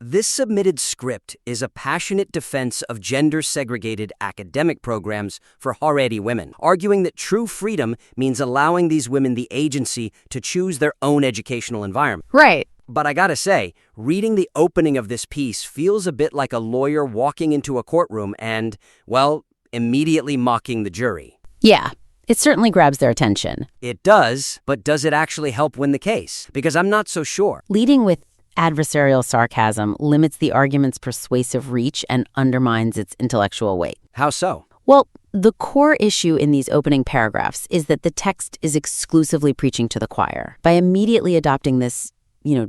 This submitted script is a passionate defense of gender-segregated academic programs for Haredi women, arguing that true freedom means allowing these women the agency to choose their own educational environment. Right. But I gotta say, reading the opening of this piece feels a bit like a lawyer walking into a courtroom and, well, immediately mocking the jury. Yeah, it certainly grabs their attention. It does, but does it actually help win the case? Because I'm not so sure. Leading with adversarial sarcasm limits the argument's persuasive reach and undermines its intellectual weight. How so? Well, the core issue in these opening paragraphs is that the text is exclusively preaching to the choir. By immediately adopting this,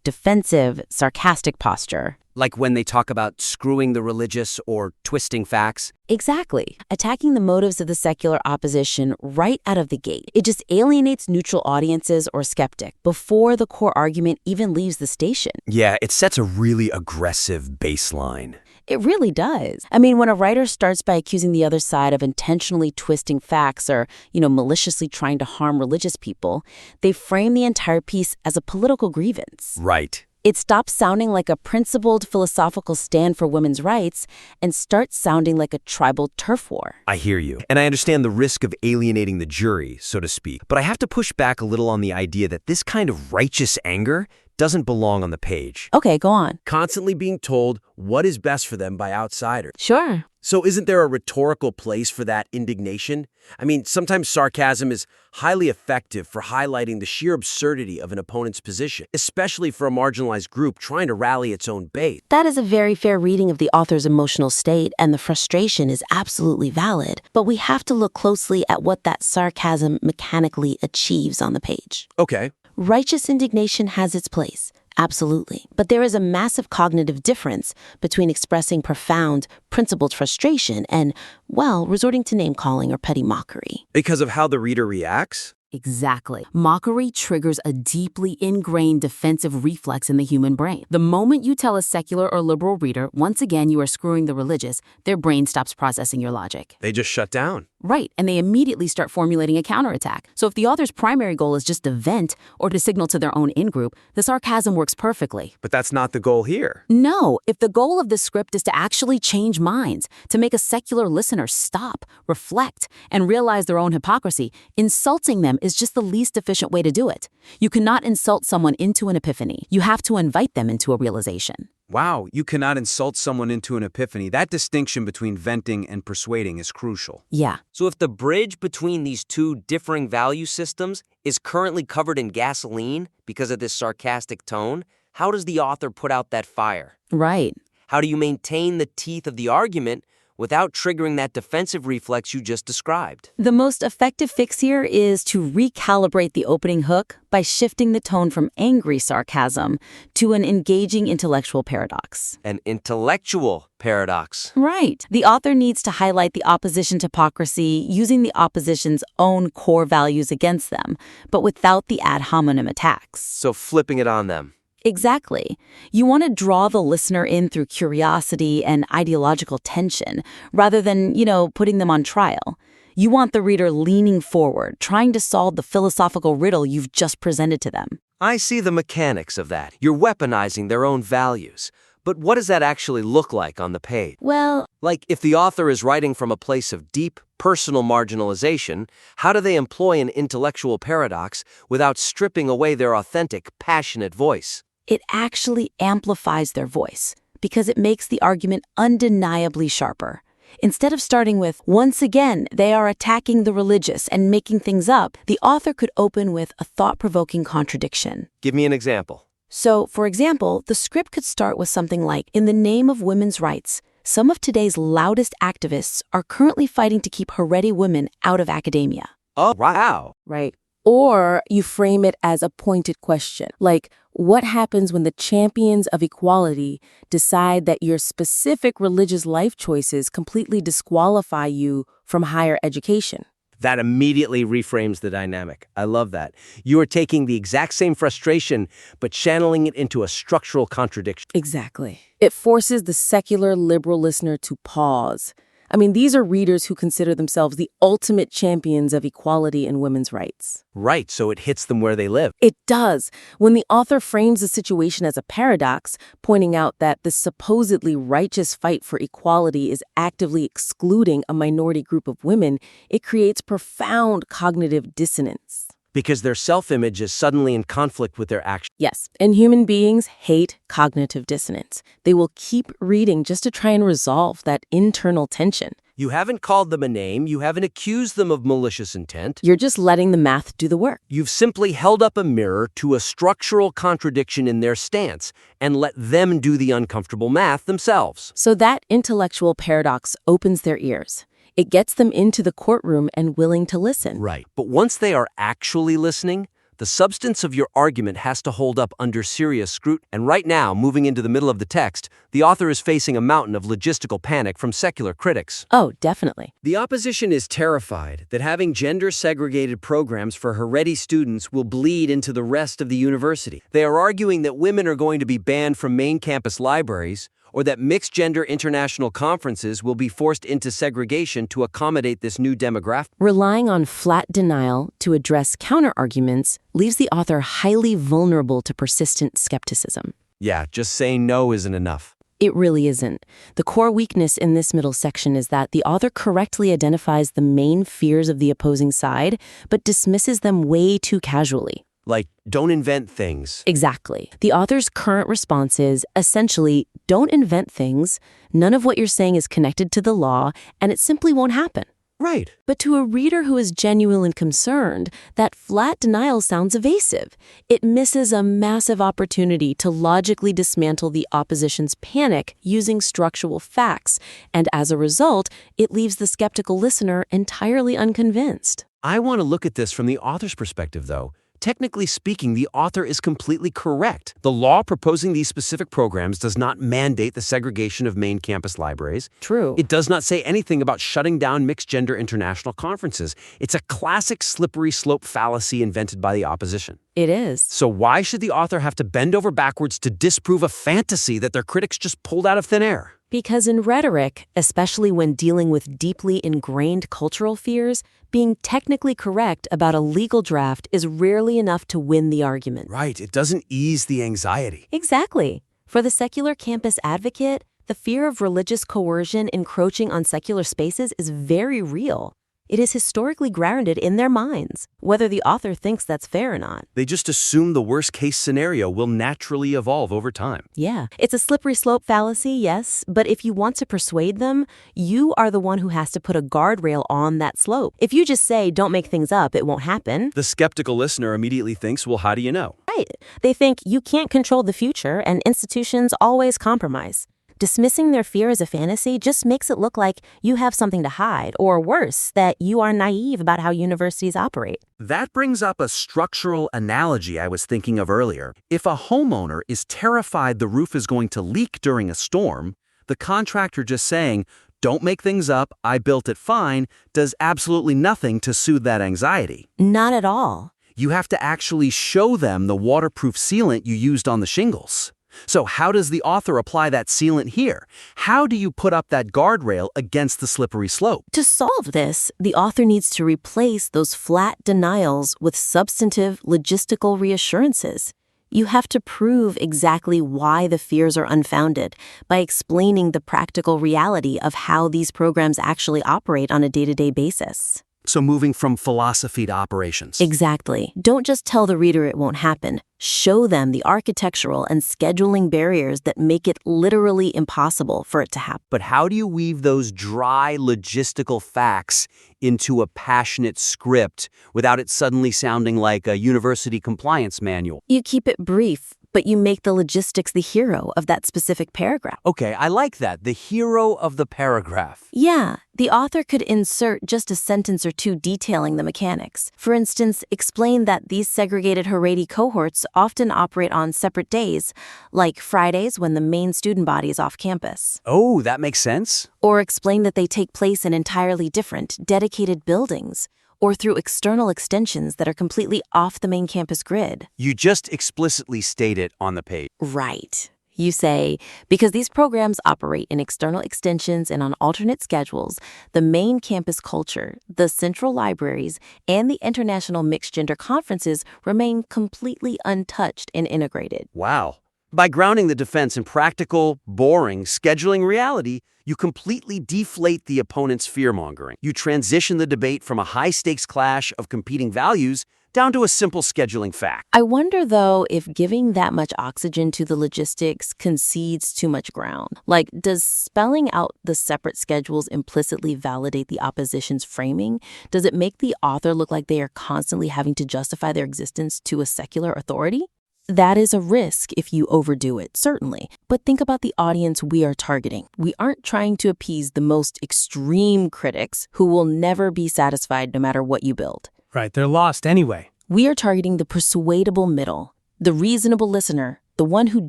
defensive, sarcastic posture. Like when they talk about screwing the religious or twisting facts? Exactly. Attacking the motives of the secular opposition right out of the gate. It just alienates neutral audiences or skeptic before the core argument even leaves the station. Yeah, it sets a really aggressive baseline. It really does. I mean, when a writer starts by accusing the other side of intentionally twisting facts or, maliciously trying to harm religious people, they frame the entire piece as a political grievance. Right. It stops sounding like a principled philosophical stand for women's rights and starts sounding like a tribal turf war. I hear you. And I understand the risk of alienating the jury, so to speak. But I have to push back a little on the idea that this kind of righteous anger doesn't belong on the page. Okay, go on. Constantly being told what is best for them by outsiders. Sure. So isn't there a rhetorical place for that indignation? I mean, sometimes sarcasm is highly effective for highlighting the sheer absurdity of an opponent's position, especially for a marginalized group trying to rally its own base. That is a very fair reading of the author's emotional state, and the frustration is absolutely valid. But we have to look closely at what that sarcasm mechanically achieves on the page. Okay. Righteous indignation has its place, absolutely. But there is a massive cognitive difference between expressing profound, principled frustration and, resorting to name-calling or petty mockery. Because of how the reader reacts? Exactly. Mockery triggers a deeply ingrained defensive reflex in the human brain. The moment you tell a secular or liberal reader, once again you are screwing the religious, their brain stops processing your logic. They just shut down. Right, and they immediately start formulating a counterattack. So if the author's primary goal is just to vent or to signal to their own in-group, the sarcasm works perfectly. But that's not the goal here. No, if the goal of the script is to actually change minds, to make a secular listener stop, reflect, and realize their own hypocrisy, insulting them is just the least efficient way to do it. You cannot insult someone into an epiphany. You have to invite them into a realization. Wow, you cannot insult someone into an epiphany. That distinction between venting and persuading is crucial. Yeah. So if the bridge between these two differing value systems is currently covered in gasoline because of this sarcastic tone, how does the author put out that fire? Right. How do you maintain the teeth of the argument without triggering that defensive reflex you just described? The most effective fix here is to recalibrate the opening hook by shifting the tone from angry sarcasm to an engaging intellectual paradox. An intellectual paradox. Right. The author needs to highlight the opposition's hypocrisy using the opposition's own core values against them, but without the ad hominem attacks. So flipping it on them. Exactly. You want to draw the listener in through curiosity and ideological tension, rather than, putting them on trial. You want the reader leaning forward, trying to solve the philosophical riddle you've just presented to them. I see the mechanics of that. You're weaponizing their own values. But what does that actually look like on the page? Well, Like, if the author is writing from a place of deep, personal marginalization, how do they employ an intellectual paradox without stripping away their authentic, passionate voice? it actually amplifies their voice because it makes the argument undeniably sharper. Instead of starting with, once again, they are attacking the religious and making things up, the author could open with a thought-provoking contradiction. Give me an example. So, for example, the script could start with something like, in the name of women's rights, some of today's loudest activists are currently fighting to keep Haredi women out of academia. Oh, wow. Right. Or you frame it as a pointed question, like, what happens when the champions of equality decide that your specific religious life choices completely disqualify you from higher education? That immediately reframes the dynamic. I love that. You are taking the exact same frustration, but channeling it into a structural contradiction. Exactly. It forces the secular liberal listener to pause. I mean, these are readers who consider themselves the ultimate champions of equality and women's rights. Right, so it hits them where they live. It does. When the author frames the situation as a paradox, pointing out that the supposedly righteous fight for equality is actively excluding a minority group of women, it creates profound cognitive dissonance. Because their self-image is suddenly in conflict with their actions. Yes, and human beings hate cognitive dissonance. They will keep reading just to try and resolve that internal tension. You haven't called them a name, you haven't accused them of malicious intent. You're just letting the math do the work. You've simply held up a mirror to a structural contradiction in their stance and let them do the uncomfortable math themselves. So that intellectual paradox opens their ears. It gets them into the courtroom and willing to listen. Right. But once they are actually listening, the substance of your argument has to hold up under serious scrutiny. And right now, moving into the middle of the text, the author is facing a mountain of logistical panic from secular critics. Oh, definitely. The opposition is terrified that having gender-segregated programs for Haredi students will bleed into the rest of the university. They are arguing that women are going to be banned from main campus libraries, or that mixed-gender international conferences will be forced into segregation to accommodate this new demographic. Relying on flat denial to address counterarguments leaves the author highly vulnerable to persistent skepticism. Yeah, just saying no isn't enough. It really isn't. The core weakness in this middle section is that the author correctly identifies the main fears of the opposing side, but dismisses them way too casually. Like, don't invent things. Exactly. The author's current response is, essentially, don't invent things, none of what you're saying is connected to the law, and it simply won't happen. Right. But to a reader who is genuinely concerned, that flat denial sounds evasive. It misses a massive opportunity to logically dismantle the opposition's panic using structural facts, and as a result, it leaves the skeptical listener entirely unconvinced. I want to look at this from the author's perspective, though. Technically speaking, the author is completely correct. The law proposing these specific programs does not mandate the segregation of main campus libraries. True. It does not say anything about shutting down mixed-gender international conferences. It's a classic slippery slope fallacy invented by the opposition. It is. So why should the author have to bend over backwards to disprove a fantasy that their critics just pulled out of thin air? Because in rhetoric, especially when dealing with deeply ingrained cultural fears, being technically correct about a legal draft is rarely enough to win the argument. Right, it doesn't ease the anxiety. Exactly. For the secular campus advocate, the fear of religious coercion encroaching on secular spaces is very real. It is historically grounded in their minds, whether the author thinks that's fair or not. They just assume the worst-case scenario will naturally evolve over time. Yeah, it's a slippery slope fallacy, yes, but if you want to persuade them, you are the one who has to put a guardrail on that slope. If you just say, don't make things up, it won't happen. The skeptical listener immediately thinks, well, how do you know? Right. They think you can't control the future and institutions always compromise. Dismissing their fear as a fantasy just makes it look like you have something to hide, or worse, that you are naive about how universities operate. That brings up a structural analogy I was thinking of earlier. If a homeowner is terrified the roof is going to leak during a storm, the contractor just saying, "Don't make things up, I built it fine," does absolutely nothing to soothe that anxiety. Not at all. You have to actually show them the waterproof sealant you used on the shingles. So how does the author apply that sealant here? How do you put up that guardrail against the slippery slope? To solve this, the author needs to replace those flat denials with substantive logistical reassurances. You have to prove exactly why the fears are unfounded by explaining the practical reality of how these programs actually operate on a day-to-day basis. So moving from philosophy to operations. Exactly. Don't just tell the reader it won't happen. Show them the architectural and scheduling barriers that make it literally impossible for it to happen. But how do you weave those dry logistical facts into a passionate script without it suddenly sounding like a university compliance manual? You keep it brief, but you make the logistics the hero of that specific paragraph. Okay, I like that. The hero of the paragraph. Yeah, the author could insert just a sentence or two detailing the mechanics. For instance, explain that these segregated Haredi cohorts often operate on separate days, like Fridays when the main student body is off campus. Oh, that makes sense. Or explain that they take place in entirely different, dedicated buildings, or through external extensions that are completely off the main campus grid. You just explicitly state it on the page. Right. You say, because these programs operate in external extensions and on alternate schedules, the main campus culture, the central libraries, and the international mixed-gender conferences remain completely untouched and integrated. Wow. By grounding the defense in practical, boring, scheduling reality, you completely deflate the opponent's fear-mongering. You transition the debate from a high-stakes clash of competing values down to a simple scheduling fact. I wonder, though, if giving that much oxygen to the logistics concedes too much ground. Like, does spelling out the separate schedules implicitly validate the opposition's framing? Does it make the author look like they are constantly having to justify their existence to a secular authority? That is a risk if you overdo it, certainly. But think about the audience we are targeting. We aren't trying to appease the most extreme critics who will never be satisfied no matter what you build. Right, they're lost anyway. We are targeting the persuadable middle, the reasonable listener, the one who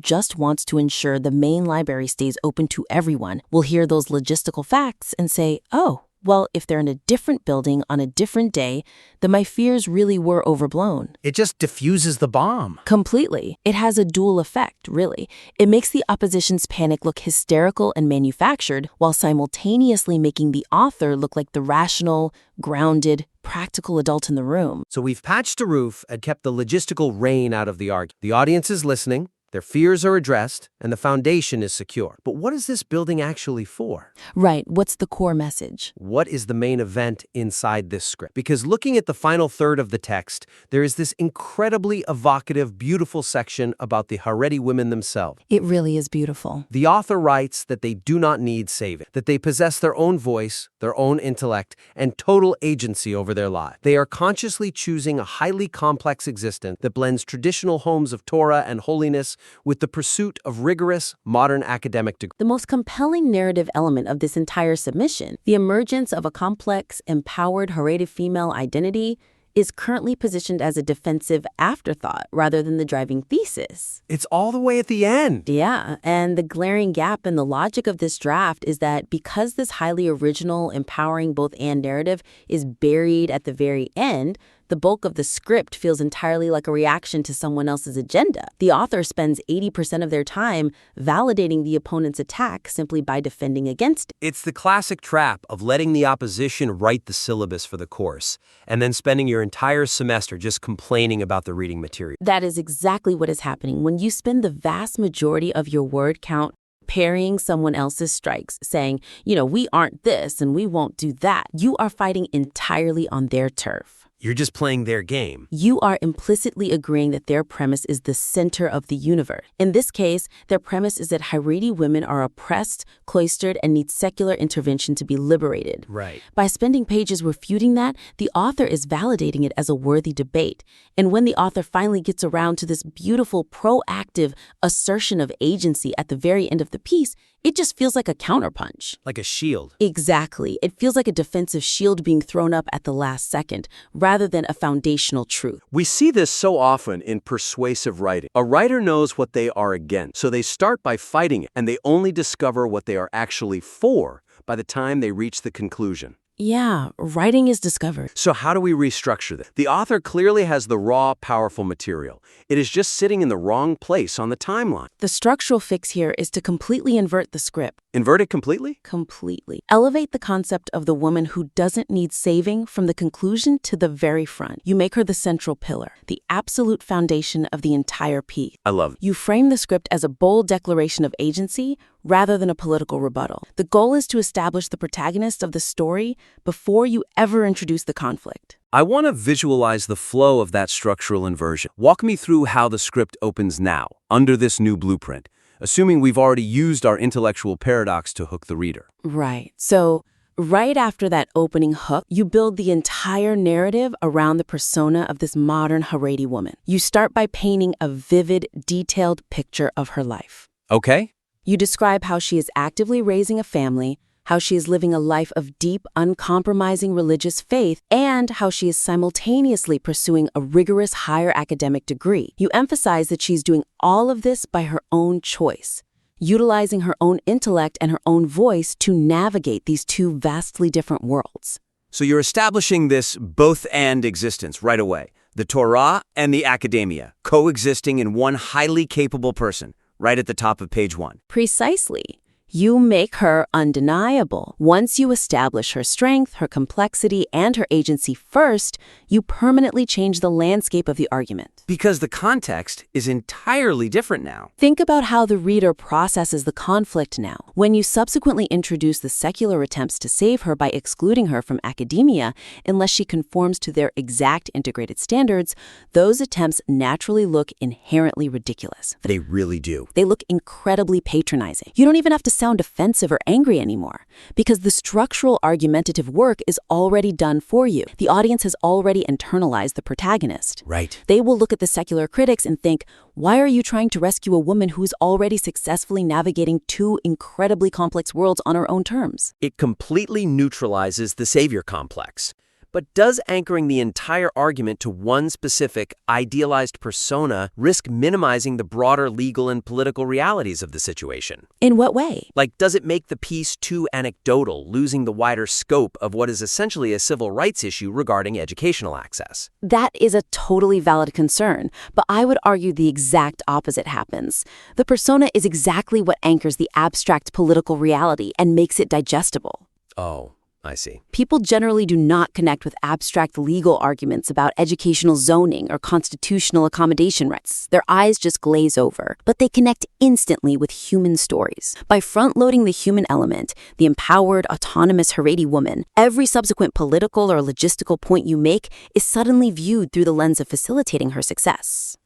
just wants to ensure the main library stays open to everyone, will hear those logistical facts and say, oh, well, if they're in a different building on a different day, then my fears really were overblown. It just diffuses the bomb. Completely. It has a dual effect, really. It makes the opposition's panic look hysterical and manufactured, while simultaneously making the author look like the rational, grounded, practical adult in the room. So we've patched a roof and kept the logistical rain out of the argument. The audience is listening, their fears are addressed, and the foundation is secure. But what is this building actually for? Right. What's the core message? What is the main event inside this script? Because looking at the final third of the text, there is this incredibly evocative, beautiful section about the Haredi women themselves. It really is beautiful. The author writes that they do not need saving, that they possess their own voice, their own intellect, and total agency over their lives. They are consciously choosing a highly complex existence that blends traditional homes of Torah and holiness with the pursuit of rigorous, modern academic degrees. The most compelling narrative element of this entire submission, the emergence of a complex, empowered Haredi female identity, is currently positioned as a defensive afterthought rather than the driving thesis. It's all the way at the end. Yeah, and the glaring gap in the logic of this draft is that because this highly original, empowering both-and narrative is buried at the very end, the bulk of the script feels entirely like a reaction to someone else's agenda. The author spends 80% of their time validating the opponent's attack simply by defending against it. It's the classic trap of letting the opposition write the syllabus for the course and then spending your entire semester just complaining about the reading material. That is exactly what is happening when you spend the vast majority of your word count parrying someone else's strikes, saying, we aren't this and we won't do that. You are fighting entirely on their turf. You're just playing their game. You are implicitly agreeing that their premise is the center of the universe. In this case, their premise is that Haredi women are oppressed, cloistered, and need secular intervention to be liberated. Right. By spending pages refuting that, the author is validating it as a worthy debate. And when the author finally gets around to this beautiful, proactive assertion of agency at the very end of the piece, it just feels like a counterpunch. Like a shield. Exactly. It feels like a defensive shield being thrown up at the last second, rather than a foundational truth. We see this so often in persuasive writing. A writer knows what they are against, so they start by fighting it, and they only discover what they are actually for by the time they reach the conclusion. Yeah, writing is discovered. So how do we restructure this? The author clearly has the raw, powerful material. It is just sitting in the wrong place on the timeline. The structural fix here is to completely invert the script. Invert it completely? Completely. Elevate the concept of the woman who doesn't need saving from the conclusion to the very front. You make her the central pillar, the absolute foundation of the entire piece. I love it. You frame the script as a bold declaration of agency rather than a political rebuttal. The goal is to establish the protagonist of the story before you ever introduce the conflict. I want to visualize the flow of that structural inversion. Walk me through how the script opens now, under this new blueprint, assuming we've already used our intellectual paradox to hook the reader. Right. So, right after that opening hook, you build the entire narrative around the persona of this modern Haredi woman. You start by painting a vivid, detailed picture of her life. Okay. You describe how she is actively raising a family, how she is living a life of deep, uncompromising religious faith, and how she is simultaneously pursuing a rigorous higher academic degree. You emphasize that she's doing all of this by her own choice, utilizing her own intellect and her own voice to navigate these two vastly different worlds. So you're establishing this both-and existence right away. The Torah and the academia coexisting in one highly capable person. right at the top of page 1. Precisely. You make her undeniable. Once you establish her strength, her complexity, and her agency first, you permanently change the landscape of the argument. Because the context is entirely different now. Think about how the reader processes the conflict now. When you subsequently introduce the secular attempts to save her by excluding her from academia, unless she conforms to their exact integrated standards, those attempts naturally look inherently ridiculous. They really do. They look incredibly patronizing. You don't even have to sound offensive or angry anymore, because the structural argumentative work is already done for you. The audience has already internalized the protagonist. Right. They will look at the secular critics and think, why are you trying to rescue a woman who's already successfully navigating two incredibly complex worlds on her own terms? It completely neutralizes the savior complex. But does anchoring the entire argument to one specific, idealized persona risk minimizing the broader legal and political realities of the situation? In what way? Like, does it make the piece too anecdotal, losing the wider scope of what is essentially a civil rights issue regarding educational access? That is a totally valid concern, but I would argue the exact opposite happens. The persona is exactly what anchors the abstract political reality and makes it digestible. Oh, I see. People generally do not connect with abstract legal arguments about educational zoning or constitutional accommodation rights. Their eyes just glaze over. But they connect instantly with human stories. By front-loading the human element, the empowered, autonomous Haredi woman, every subsequent political or logistical point you make is suddenly viewed through the lens of facilitating her success.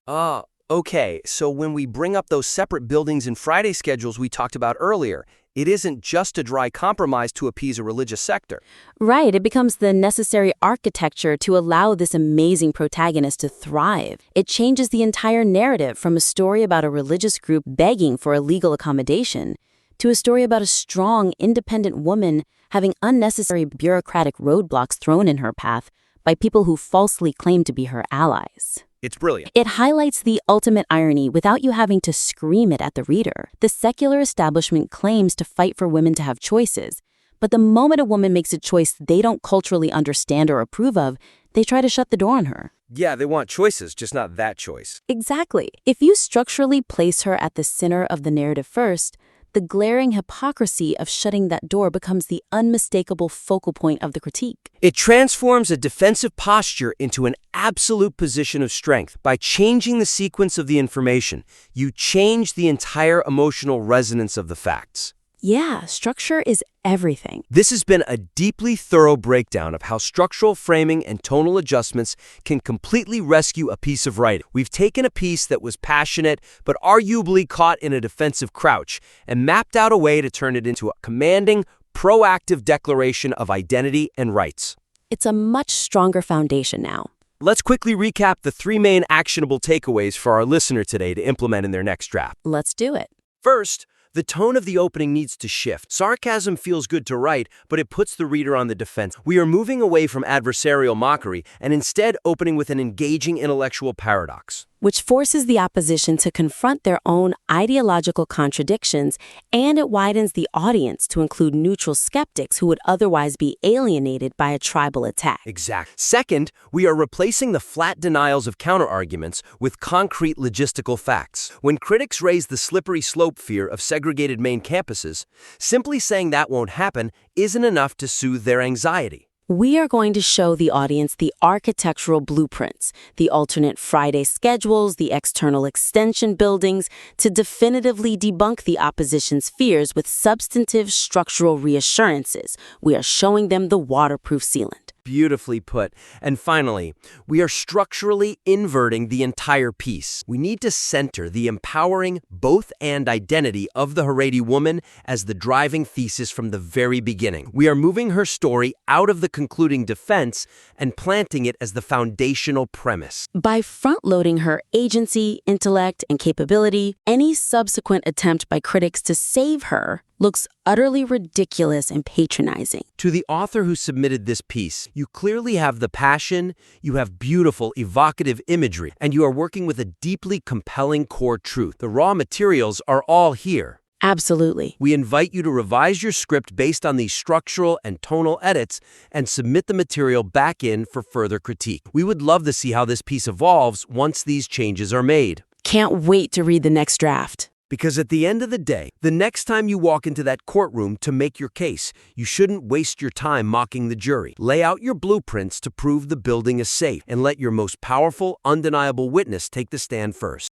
Okay, so when we bring up those separate buildings and Friday schedules we talked about earlier, it isn't just a dry compromise to appease a religious sector. Right, it becomes the necessary architecture to allow this amazing protagonist to thrive. It changes the entire narrative from a story about a religious group begging for a legal accommodation to a story about a strong, independent woman having unnecessary bureaucratic roadblocks thrown in her path by people who falsely claim to be her allies. It's brilliant. It highlights the ultimate irony without you having to scream it at the reader. The secular establishment claims to fight for women to have choices, but the moment a woman makes a choice they don't culturally understand or approve of, they try to shut the door on her. Yeah, they want choices, just not that choice. Exactly. If you structurally place her at the center of the narrative first, the glaring hypocrisy of shutting that door becomes the unmistakable focal point of the critique. It transforms a defensive posture into an absolute position of strength. By changing the sequence of the information, you change the entire emotional resonance of the facts. Yeah, structure is everything. This has been a deeply thorough breakdown of how structural framing and tonal adjustments can completely rescue a piece of writing. We've taken a piece that was passionate but arguably caught in a defensive crouch and mapped out a way to turn it into a commanding, proactive declaration of identity and rights. It's a much stronger foundation now. Let's quickly recap the 3 main actionable takeaways for our listener today to implement in their next draft. Let's do it. First, the tone of the opening needs to shift. Sarcasm feels good to write, but it puts the reader on the defense. We are moving away from adversarial mockery and instead opening with an engaging intellectual paradox. Which forces the opposition to confront their own ideological contradictions, and it widens the audience to include neutral skeptics who would otherwise be alienated by a tribal attack. Exact. Second, we are replacing the flat denials of counterarguments with concrete logistical facts. When critics raise the slippery slope fear of segregated main campuses, simply saying that won't happen isn't enough to soothe their anxiety. We are going to show the audience the architectural blueprints, the alternate Friday schedules, the external extension buildings, to definitively debunk the opposition's fears with substantive structural reassurances. We are showing them the waterproof sealant. Beautifully put. And finally, we are structurally inverting the entire piece. We need to center the empowering both-and identity of the Haredi woman as the driving thesis from the very beginning. We are moving her story out of the concluding defense and planting it as the foundational premise. By front-loading her agency, intellect, and capability, any subsequent attempt by critics to save her looks utterly ridiculous and patronizing. To the author who submitted this piece, you clearly have the passion, you have beautiful, evocative imagery, and you are working with a deeply compelling core truth. The raw materials are all here. Absolutely. We invite you to revise your script based on these structural and tonal edits and submit the material back in for further critique. We would love to see how this piece evolves once these changes are made. Can't wait to read the next draft. Because at the end of the day, the next time you walk into that courtroom to make your case, you shouldn't waste your time mocking the jury. Lay out your blueprints to prove the building is safe, and let your most powerful, undeniable witness take the stand first.